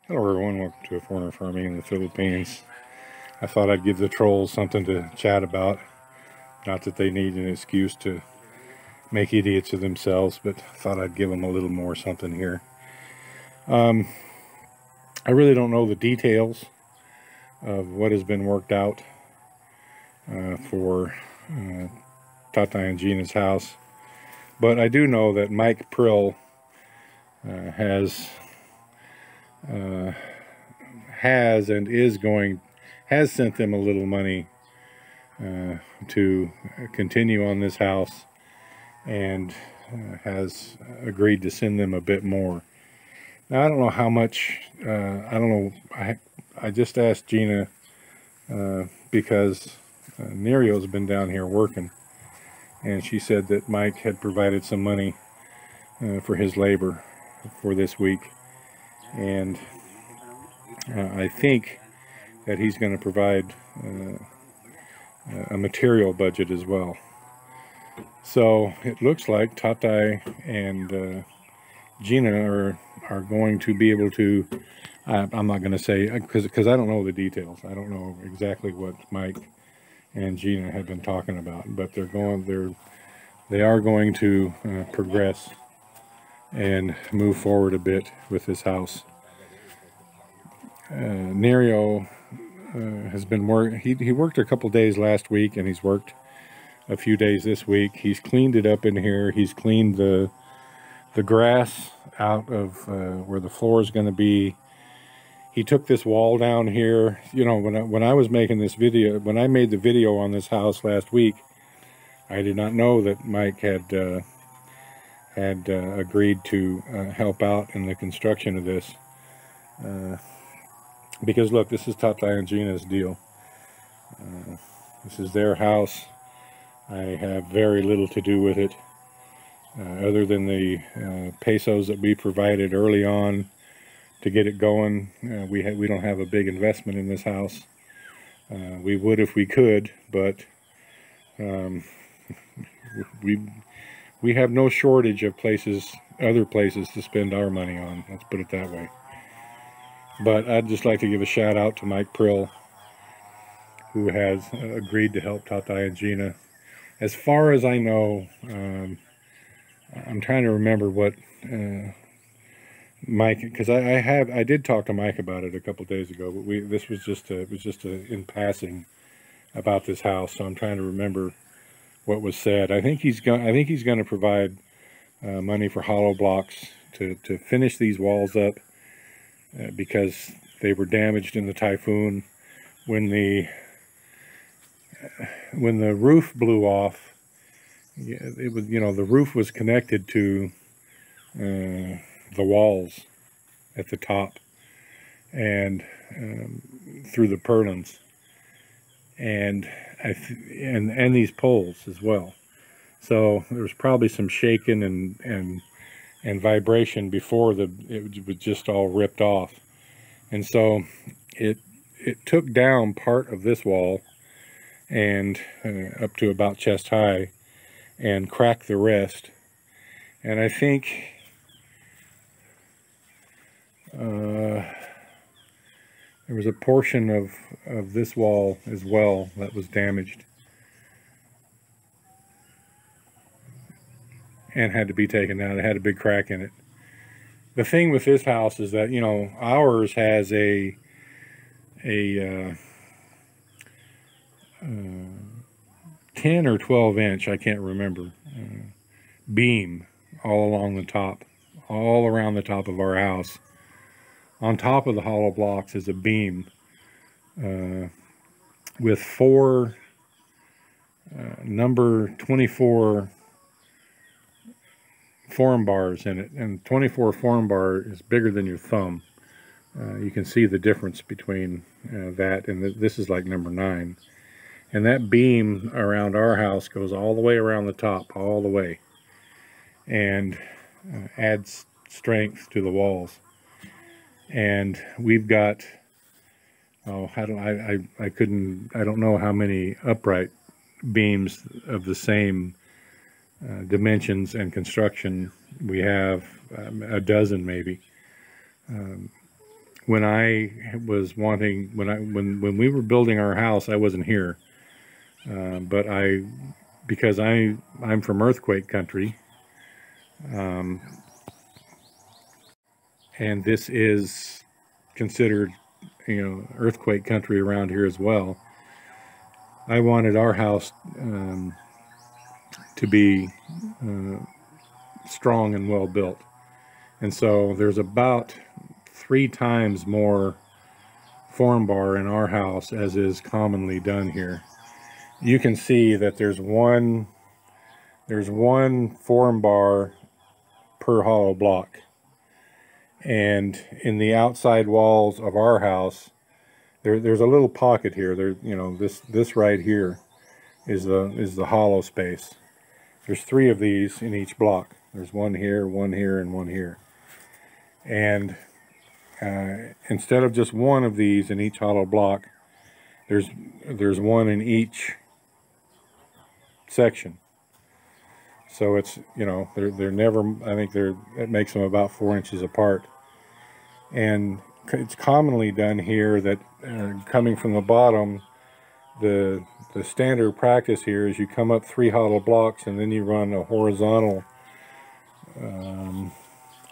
Hello everyone, welcome to A Foreigner Farming in the Philippines. I thought I'd give the trolls something to chat about. Not that they need an excuse to make idiots of themselves, but I thought I'd give them a little more something here. I really don't know the details of what has been worked out for Tatay and Gina's house, but I do know that Mike Prill has sent them a little money to continue on this house, and has agreed to send them a bit more. Now, I don't know how much. I don't know. I just asked Gina because Nerio's been down here working, and she said that Mike had provided some money for his labor for this week, and I think that he's going to provide a material budget as well. So it looks like Tatay and Gina are going to be able to. I'm not going to say because I don't know the details. I don't know exactly what Mike and Gina have been talking about, but they are going to progress and move forward a bit with this house. Nerio has been he worked a couple days last week, and he's worked a few days this week. He's cleaned it up in here. He's cleaned the grass out of where the floor is going to be. He took this wall down here. You know, when I was making this video, when I made the video on this house last week, I did not know that Mike had agreed to help out in the construction of this. Because look, this is Tatay and Gina's deal. This is their house. I have very little to do with it, other than the pesos that we provided early on to get it going. We don't have a big investment in this house. We would if we could, but we have no shortage of other places to spend our money on. Let's put it that way. But I'd just like to give a shout out to Mike Prill, who has agreed to help Tatay and Gina. As far as I know, I'm trying to remember what Mike, because I did talk to Mike about it a couple days ago, but this was just in passing about this house. So I'm trying to remember what was said. I think he's going to provide money for hollow blocks to finish these walls up. Because they were damaged in the typhoon. When the roof blew off, it was, you know, the roof was connected to the walls at the top and through the purlins, and these poles as well. So there was probably some shaking and vibration before it was just all ripped off, and so it took down part of this wall and up to about chest high, and cracked the rest. And I think there was a portion of this wall as well that was damaged and had to be taken down. It had a big crack in it. The thing with this house is that, you know, ours has a 10 or 12 inch, I can't remember, beam all along the top, all around the top of our house. On top of the hollow blocks is a beam with four number 24 form bars in it, and 24 form bar is bigger than your thumb. You can see the difference between that and this is like number 9. And that beam around our house goes all the way around the top, all the way, and adds strength to the walls. And we've got, oh, I don't know how many upright beams of the same dimensions and construction we have, a dozen maybe. when I was wanting, when we were building our house, I wasn't here, but because I'm from earthquake country, and this is considered, earthquake country around here as well. I wanted our house to be strong and well built, and so there's about 3 times more form bar in our house as is commonly done here. You can see that there's one form bar per hollow block, and in the outside walls of our house there's a little pocket here. This right here is the hollow space. There's 3 of these in each block. There's one here, and one here. And instead of just one of these in each hollow block, there's one in each section. So it's, they're never, I think it makes them about 4 inches apart. And it's commonly done here that coming from the bottom, the standard practice here is you come up 3 hollow blocks and then you run a horizontal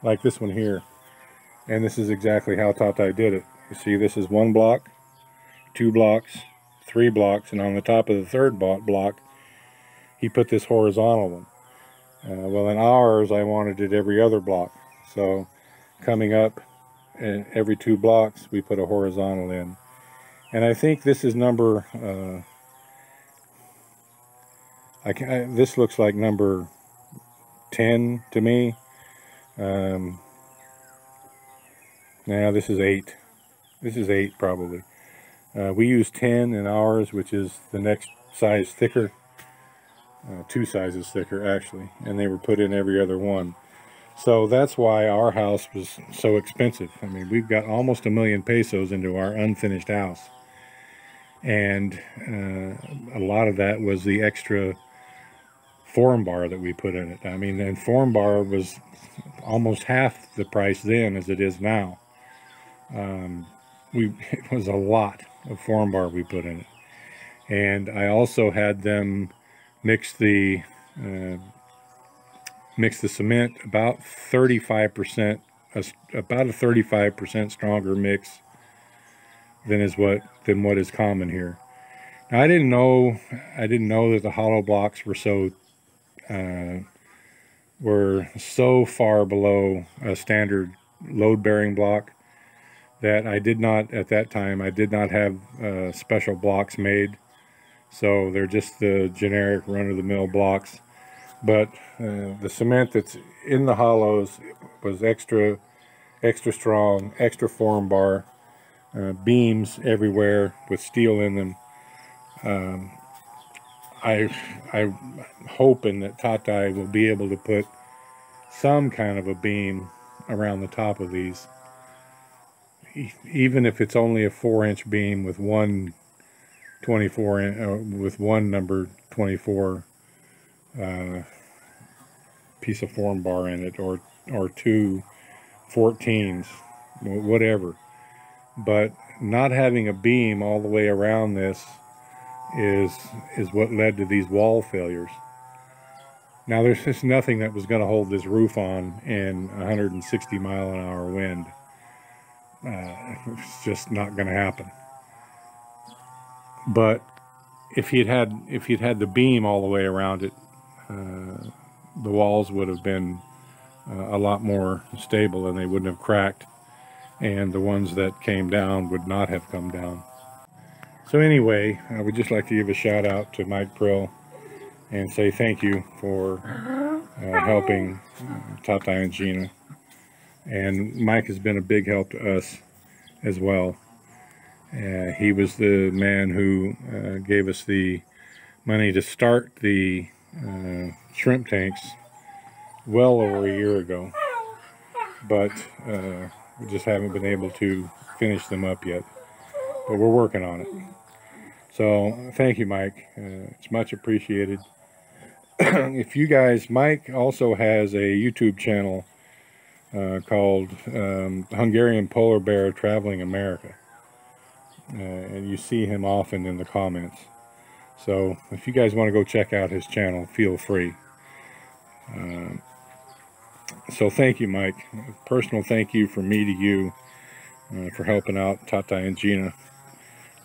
like this one here. And this is exactly how Tatai did it. You see, this is 1 block, 2 blocks, 3 blocks, and on the top of the 3rd block he put this horizontal one. Well, in ours I wanted it every other block, so coming up every 2 blocks we put a horizontal in. And I think this is number this looks like number 10 to me. Now this is 8. This is 8 probably. We use 10 in ours, which is the next size thicker, 2 sizes thicker actually, and they were put in every other one. So that's why our house was so expensive. I mean, we've got almost 1,000,000 pesos into our unfinished house. And a lot of that was the extra form bar that we put in it. I mean, and form bar was almost half the price then as it is now. It was a lot of form bar we put in it. And I also had them mix the cement about 35%, about a 35% stronger mix than what is common here. Now I didn't know that the hollow blocks were so far below a standard load-bearing block that I did not, at that time, I did not have special blocks made. So they're just the generic run-of-the-mill blocks. But the cement that's in the hollows was extra strong, extra form bar, beams everywhere with steel in them. I'm hoping that Tatai will be able to put some kind of a beam around the top of these, even if it's only a 4-inch beam with one 24 with one number 24 piece of form bar in it, or 2 14s, whatever. But not having a beam all the way around this is what led to these wall failures. Now there's just nothing that was going to hold this roof on in 160 mile an hour wind. It's just not going to happen. But if he'd had the beam all the way around it, the walls would have been a lot more stable and they wouldn't have cracked, and the ones that came down would not have come down. So anyway, I would just like to give a shout out to Mike Prill and say thank you for helping Tatai and Gina. And Mike has been a big help to us as well. He was the man who gave us the money to start the shrimp tanks well over a year ago, but we just haven't been able to finish them up yet, but we're working on it. So thank you, Mike. It's much appreciated. If you guys, Mike also has a YouTube channel called Hungarian Polar Bear Traveling America. And you see him often in the comments. So if you guys want to go check out his channel, feel free. So thank you, Mike. A personal thank you from me to you for helping out Tata and Gina.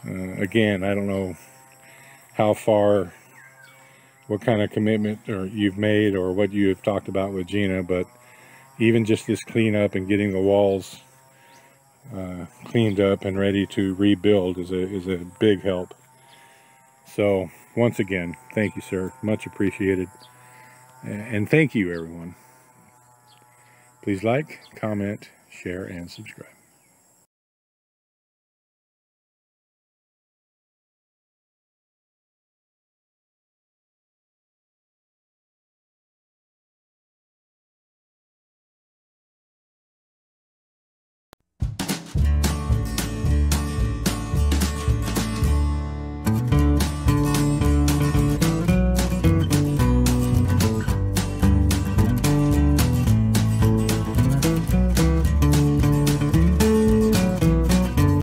Again, I don't know how far, what kind of commitment or you've made or what you have talked about with Gina, but even just this cleanup and getting the walls cleaned up and ready to rebuild is a big help. So once again, thank you, sir. Much appreciated. And thank you, everyone. Please like, comment, share, and subscribe.